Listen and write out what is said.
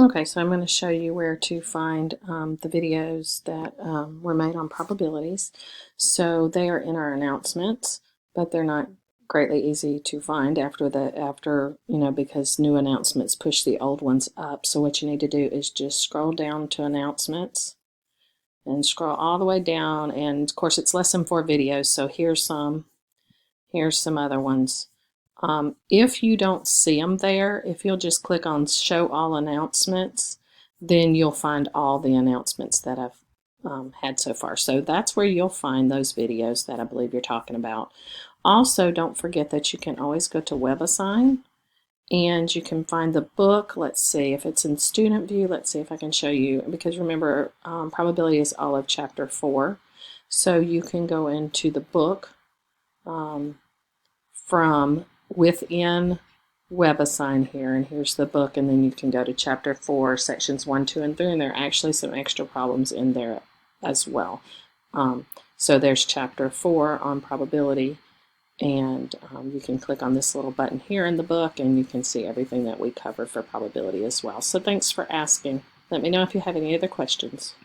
Okay, so I'm going to show you where to find the videos that were made on probabilities. So they are in our announcements, but they're not greatly easy to find after because new announcements push the old ones up. So what you need to do is just scroll down to announcements and scroll all the way down, and of course it's lesson 4 videos, so here's some other ones. If you don't see them there, if you'll just click on Show All Announcements, then you'll find all the announcements that I've had so far. So that's where you'll find those videos that I believe you're talking about. Also, don't forget that you can always go to WebAssign and you can find the book. Let's see if it's in student view. Let's see if I can show you, because remember, probability is all of chapter 4. So you can go into the book from within WebAssign here, and here's the book, and then you can go to chapter 4, sections 1, 2, and 3, and there are actually some extra problems in there as well. So there's chapter 4 on probability, and you can click on this little button here in the book, and you can see everything that we cover for probability as well. So thanks for asking. Let me know if you have any other questions.